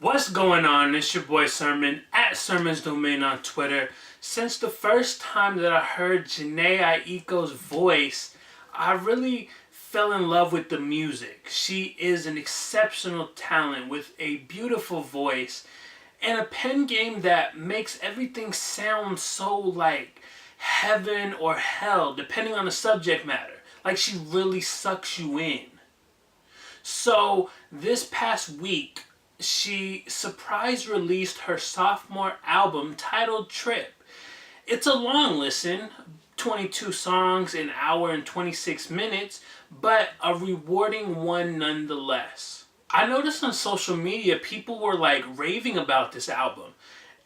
What's going on? It's your boy Sermon at Sermon's Domain on Twitter. Since the first time that I heard Jhené Aiko's voice, I really fell in love with the music. She is an exceptional talent with a beautiful voice and a pen game that makes everything sound so like heaven or hell, depending on the subject matter. Like she really sucks you in. So this past week, she surprise released her sophomore album titled Trip. It's a long listen, 22 songs, an hour and 26 minutes, but a rewarding one nonetheless. I noticed on social media people were like raving about this album.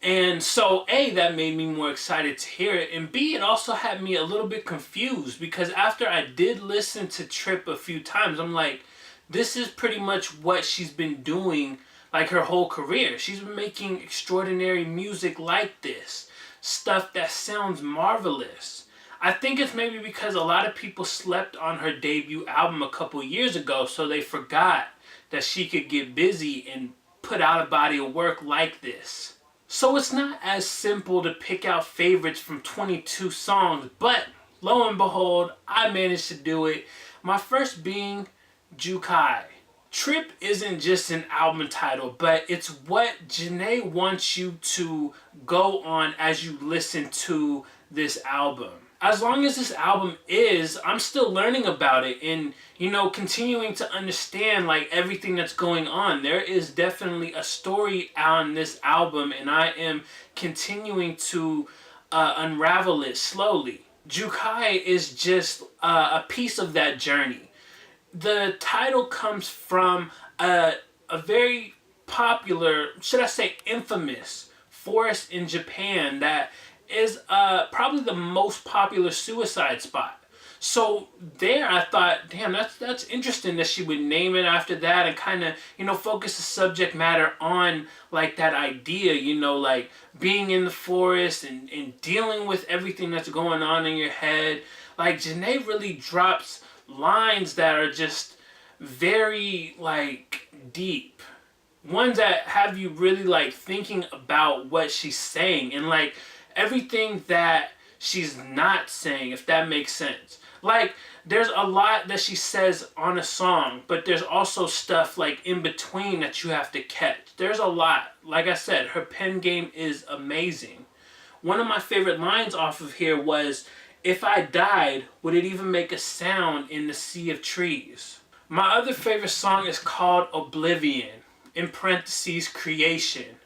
And so A, that made me more excited to hear it, and B, it also had me a little bit confused because after I did listen to Trip a few times, I'm like, this is pretty much what she's been doing like her whole career. She's been making extraordinary music like this. Stuff that sounds marvelous. I think it's maybe because a lot of people slept on her debut album a couple years ago, so they forgot that she could get busy and put out a body of work like this. So it's not as simple to pick out favorites from 22 songs, but lo and behold, I managed to do it. My first being JUKAI. Trip isn't just an album title, but it's what Jhené wants you to go on as you listen to this album. As long as this album is, I'm still learning about it and, continuing to understand like everything that's going on. There is definitely a story on this album and I am continuing to unravel it slowly. JUKAI is just a piece of that journey. The title comes from a very popular, should I say infamous, forest in Japan that is probably the most popular suicide spot. So there I thought, damn, that's interesting that she would name it after that and kind of, focus the subject matter on like that idea, like being in the forest and dealing with everything that's going on in your head. Like Jhené really drops lines that are just very like deep, ones that have you really like thinking about what she's saying and like everything that she's not saying, if that makes sense. Like there's a lot that she says on a song, but there's also stuff like in between that you have to catch. There's a lot. Like I said, her pen game is amazing. One of my favorite lines off of here was, "If I died, would it even make a sound in the sea of trees?" My other favorite song is called Oblivion, in parentheses, creation.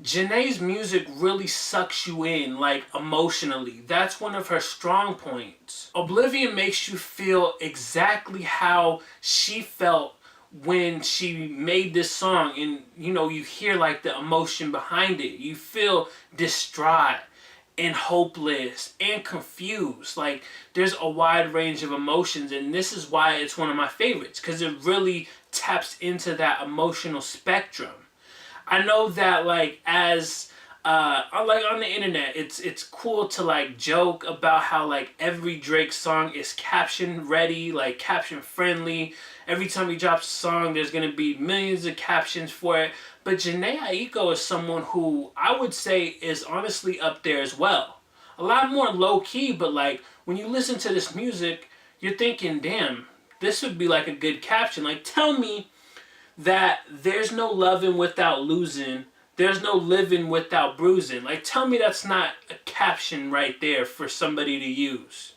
Jhené's music really sucks you in, like emotionally. That's one of her strong points. Oblivion makes you feel exactly how she felt when she made this song. And, you hear like the emotion behind it. You feel distraught and hopeless and confused. Like there's a wide range of emotions, and this is why it's one of my favorites, because it really taps into that emotional spectrum. I know that like as like on the internet, it's cool to like joke about how like every Drake song is caption ready, like caption friendly. Every time he drops a song, there's gonna be millions of captions for it. But Jhené Aiko is someone who I would say is honestly up there as well. A lot more low key, but like when you listen to this music, you're thinking, damn, this would be like a good caption. Like tell me that there's no loving without losing, there's no living without bruising. Like tell me that's not a caption right there for somebody to use.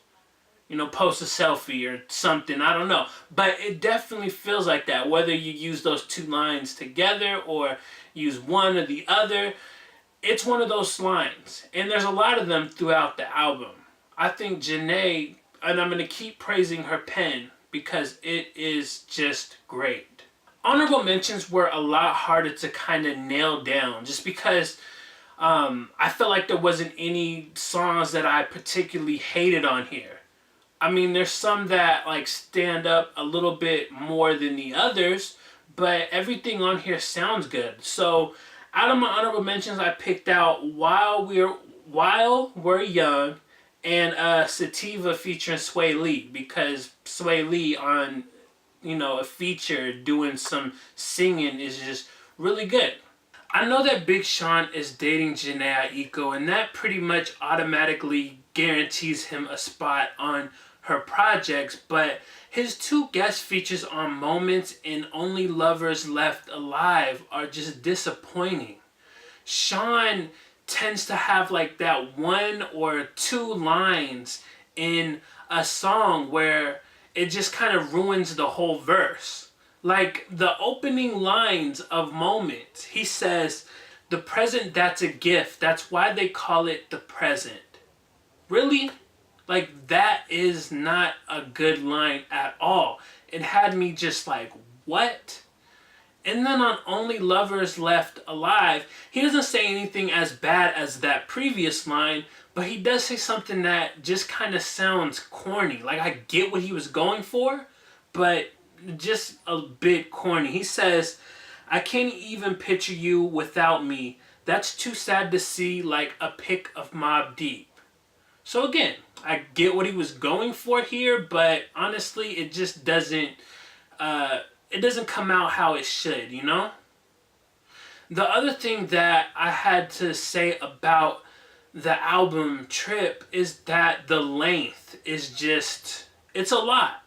Post a selfie or something, I don't know. But it definitely feels like that, whether you use those two lines together or use one or the other. It's one of those lines. And there's a lot of them throughout the album. I think Jhené, and I'm going to keep praising her pen because it is just great. Honorable mentions were a lot harder to kind of nail down just because I felt like there wasn't any songs that I particularly hated on here. I mean, there's some that like stand up a little bit more than the others, but everything on here sounds good. So out of my honorable mentions, I picked out While We're Young and Sativa featuring Sway Lee, because Sway Lee on a feature doing some singing is just really good. I know that Big Sean is dating Jhené Aiko, and that pretty much automatically guarantees him a spot on her projects, but his two guest features on Moments and Only Lovers Left Alive are just disappointing. Sean tends to have like that one or two lines in a song where it just kind of ruins the whole verse. Like the opening lines of Moments, he says, "The present, that's a gift. That's why they call it the present." Really? Like, that is not a good line at all. It had me just like, what? And then on Only Lovers Left Alive, he doesn't say anything as bad as that previous line, but he does say something that just kind of sounds corny. Like, I get what he was going for, but just a bit corny. He says, "I can't even picture you without me. That's too sad to see, like a pic of Mobb Deep." So again, I get what he was going for here, but honestly, it just doesn't come out how it should, you know? The other thing that I had to say about the album Trip is that the length is just, it's a lot.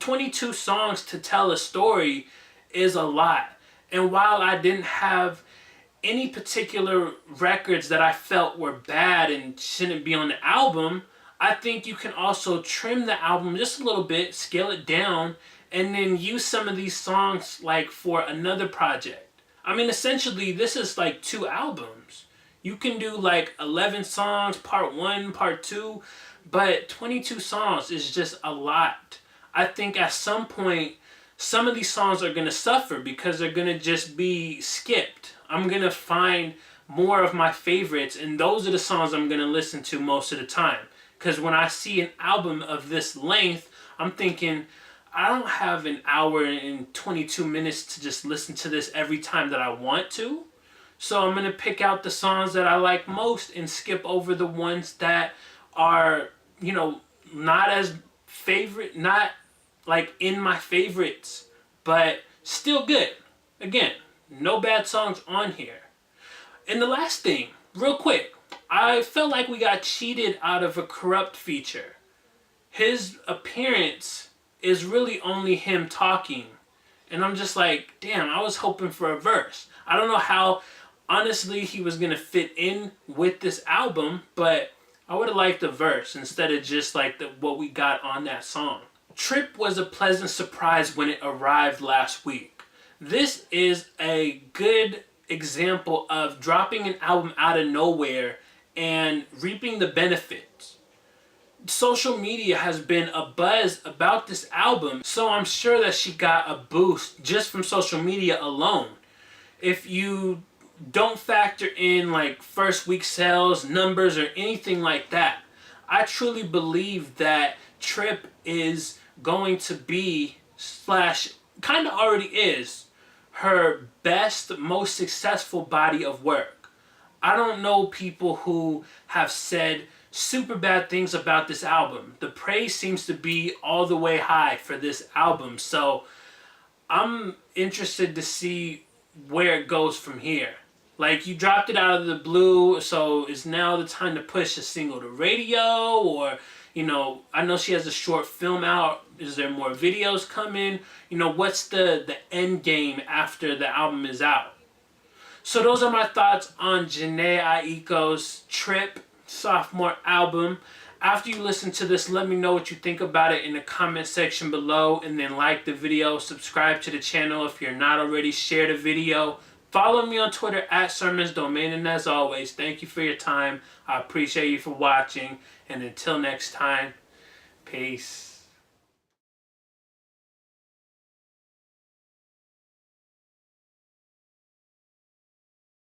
22 songs to tell a story is a lot. And while I didn't have any particular records that I felt were bad and shouldn't be on the album, I think you can also trim the album just a little bit, scale it down, and then use some of these songs like for another project. I mean, essentially, this is like 2 albums. You can do like 11 songs, part 1, part 2, but 22 songs is just a lot. I think at some point, some of these songs are going to suffer because they're going to just be skipped. I'm going to find more of my favorites, and those are the songs I'm going to listen to most of the time. Because when I see an album of this length, I'm thinking, I don't have an hour and 22 minutes to just listen to this every time that I want to. So I'm going to pick out the songs that I like most and skip over the ones that are, you know, not as favorite, not like in my favorites, but still good. Again, no bad songs on here. And the last thing, real quick, I felt like we got cheated out of a Corrupt feature. His appearance is really only him talking. And I'm just like, damn, I was hoping for a verse. I don't know how, honestly, he was going to fit in with this album, but I would have liked a verse instead of just like what we got on that song. Trip was a pleasant surprise when it arrived last week. This is a good example of dropping an album out of nowhere and reaping the benefits. Social media has been a buzz about this album, so I'm sure that she got a boost just from social media alone. If you don't factor in like first week sales, numbers, or anything like that, I truly believe that Trip is going to be, slash, kind of already is, her best, most successful body of work. I don't know people who have said super bad things about this album. The praise seems to be all the way high for this album, so I'm interested to see where it goes from here. Like, you dropped it out of the blue, so is now the time to push a single to radio? Or, you know, I know she has a short film out. Is there more videos coming? You know, what's the end game after the album is out? So those are my thoughts on Jhené Aiko's Trip sophomore album. After you listen to this, let me know what you think about it in the comment section below, and then like the video, subscribe to the channel if you're not already, share the video. Follow me on Twitter at @SermonsDomain, and as always, thank you for your time. I appreciate you for watching, and until next time, peace.